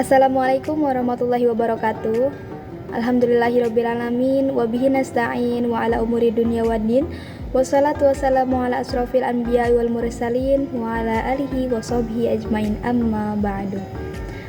Assalamualaikum warahmatullahi wabarakatuh. Alhamdulillahirrabbilalamin. Wabihi nasta'in wa ala umuri dunya waddin. Wassalatu wassalamu ala asrafil anbiya wal mursalin wa ala alihi wa sahbihi ajmain, amma ba'du.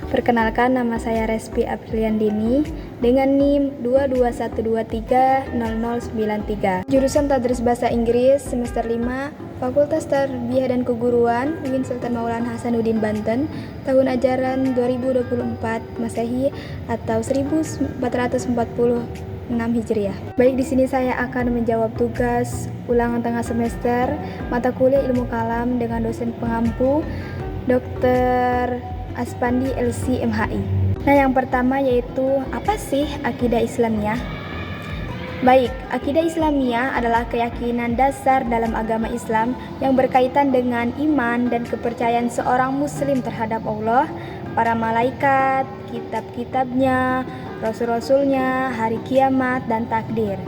Perkenalkan, nama saya Respi Apriliandini dengan NIM 221230093. Jurusan Tadris Bahasa Inggris semester 5, Fakultas Tarbiyah dan Keguruan, UIN Sultan Maulana Hasanuddin Banten, tahun ajaran 2024 Masehi atau 1446 Hijriah. Baik, di sini saya akan menjawab tugas ulangan tengah semester mata kuliah Ilmu Kalam dengan dosen pengampu Dr. Aspandi LC MHI. Nah, yang pertama yaitu apa sih akidah Islamiyah? Baik, akidah Islamiyah adalah keyakinan dasar dalam agama Islam yang berkaitan dengan iman dan kepercayaan seorang muslim terhadap Allah, para malaikat, kitab-kitabnya, rasul-rasulnya, hari kiamat, dan takdir.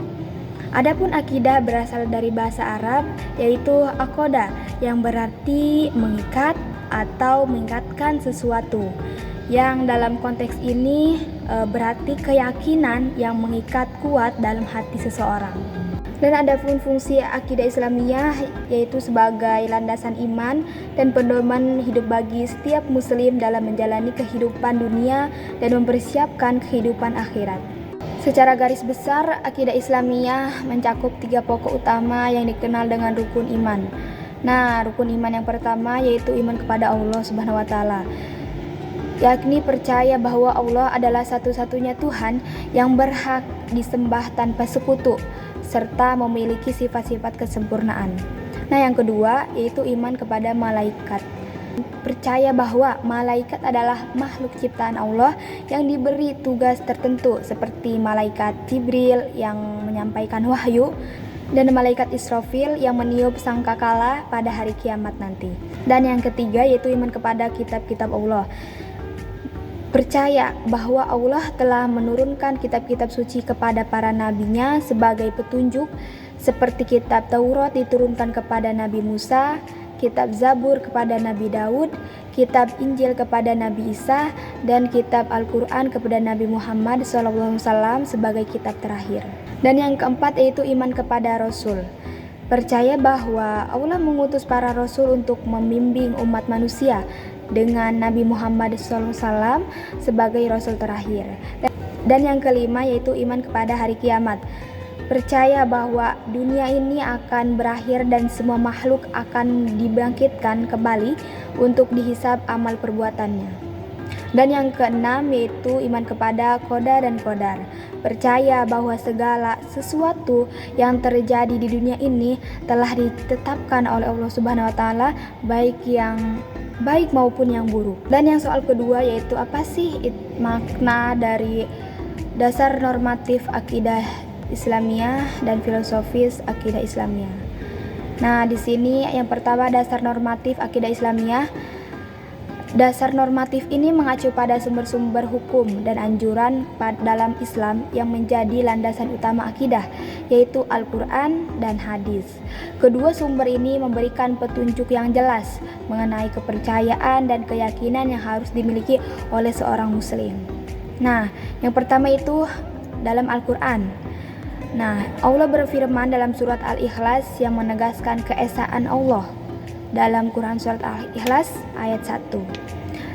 Adapun akidah berasal dari bahasa Arab yaitu aqoda yang berarti mengikat atau mengikatkan sesuatu, yang dalam konteks ini berarti keyakinan yang mengikat kuat dalam hati seseorang. Dan adapun fungsi akidah Islamiyah yaitu sebagai landasan iman dan pedoman hidup bagi setiap muslim dalam menjalani kehidupan dunia dan mempersiapkan kehidupan akhirat. Secara garis besar, akidah Islamiyah mencakup 3 pokok utama yang dikenal dengan rukun iman. Nah, rukun iman yang pertama yaitu iman kepada Allah Subhanahu wa taala, yakni percaya bahwa Allah adalah satu-satunya Tuhan yang berhak disembah tanpa sekutu serta memiliki sifat-sifat kesempurnaan. Nah, yang kedua yaitu iman kepada malaikat. Percaya bahwa malaikat adalah makhluk ciptaan Allah yang diberi tugas tertentu seperti malaikat Jibril yang menyampaikan wahyu dan malaikat Israfil yang meniup sangkakala pada hari kiamat nanti. Dan yang ketiga yaitu iman kepada kitab-kitab Allah. Percaya bahwa Allah telah menurunkan kitab-kitab suci kepada para nabinya sebagai petunjuk, seperti kitab Taurat diturunkan kepada Nabi Musa, kitab Zabur kepada Nabi Daud, kitab Injil kepada Nabi Isa, dan kitab Al-Quran kepada Nabi Muhammad SAW sebagai kitab terakhir. Dan yang keempat yaitu iman kepada Rasul. Percaya bahwa Allah mengutus para Rasul untuk membimbing umat manusia dengan Nabi Muhammad SAW sebagai Rasul terakhir. Dan yang kelima yaitu iman kepada hari kiamat. Percaya bahwa dunia ini akan berakhir dan semua makhluk akan dibangkitkan kembali untuk dihisab amal perbuatannya. Dan yang keenam yaitu iman kepada qada dan qadar. Percaya bahwa segala sesuatu yang terjadi di dunia ini telah ditetapkan oleh Allah Subhanahu wa taala, baik yang baik maupun yang buruk. Dan yang soal kedua yaitu apa sih makna dari dasar normatif akidah Islamiyah dan filosofis akidah Islamiyah. Nah, di sini yang pertama dasar normatif akidah Islamiyah. Dasar normatif ini mengacu pada sumber-sumber hukum dan anjuran dalam Islam yang menjadi landasan utama akidah, yaitu Al-Quran dan hadis. Kedua sumber ini memberikan petunjuk yang jelas mengenai kepercayaan dan keyakinan yang harus dimiliki oleh seorang muslim. Nah, yang pertama itu dalam Al-Quran. Nah, Allah berfirman dalam surat Al-Ikhlas yang menegaskan keesaan Allah dalam Quran surat Al-Ikhlas ayat 1.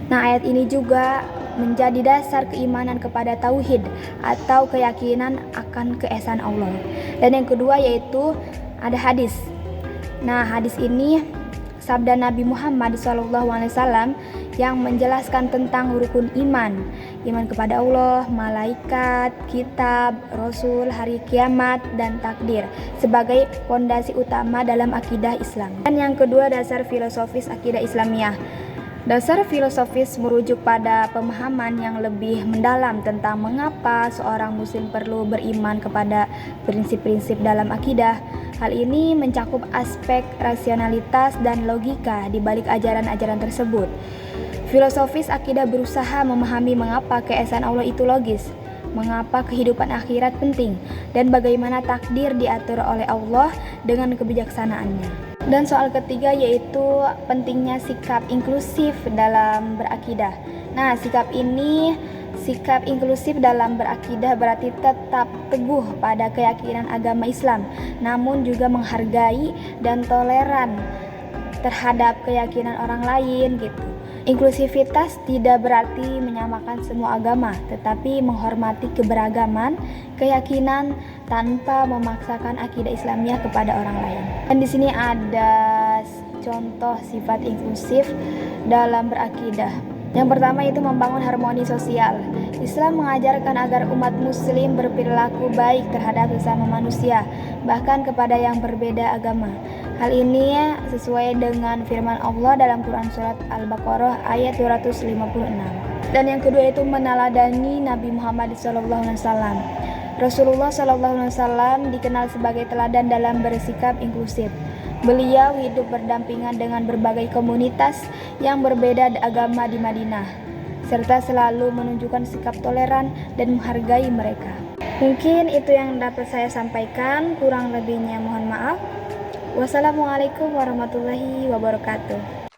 Nah, ayat ini juga menjadi dasar keimanan kepada tauhid atau keyakinan akan keesaan Allah. Dan yang kedua yaitu ada hadis. Nah, hadis ini sabda Nabi Muhammad SAW yang menjelaskan tentang rukun iman. Iman kepada Allah, malaikat, kitab, rasul, hari kiamat, dan takdir sebagai fondasi utama dalam akidah Islam. Dan yang kedua dasar filosofis akidah Islamiyah. Dasar filosofis merujuk pada pemahaman yang lebih mendalam tentang mengapa seorang muslim perlu beriman kepada prinsip-prinsip dalam akidah. Hal ini mencakup aspek rasionalitas dan logika di balik ajaran-ajaran tersebut. Filosofis akidah berusaha memahami mengapa keesaan Allah itu logis, mengapa kehidupan akhirat penting, dan bagaimana takdir diatur oleh Allah dengan kebijaksanaannya. Dan soal ketiga yaitu pentingnya sikap inklusif dalam berakidah. Nah, sikap inklusif dalam berakidah berarti tetap teguh pada keyakinan agama Islam, namun juga menghargai dan toleran terhadap keyakinan orang lain gitu. Inklusivitas tidak berarti menyamakan semua agama, tetapi menghormati keberagaman keyakinan tanpa memaksakan akidah Islamiyah kepada orang lain. Dan di sini ada contoh sifat inklusif dalam berakidah. Yang pertama itu membangun harmoni sosial. Islam mengajarkan agar umat muslim berperilaku baik terhadap sesama manusia, bahkan kepada yang berbeda agama. Hal ini sesuai dengan firman Allah dalam Quran Surat Al-Baqarah ayat 256. Dan yang kedua itu meneladani Nabi Muhammad SAW. Rasulullah SAW dikenal sebagai teladan dalam bersikap inklusif. Beliau hidup berdampingan dengan berbagai komunitas yang berbeda agama di Madinah, serta selalu menunjukkan sikap toleran dan menghargai mereka. Mungkin itu yang dapat saya sampaikan, kurang lebihnya mohon maaf. Wassalamualaikum warahmatullahi wabarakatuh.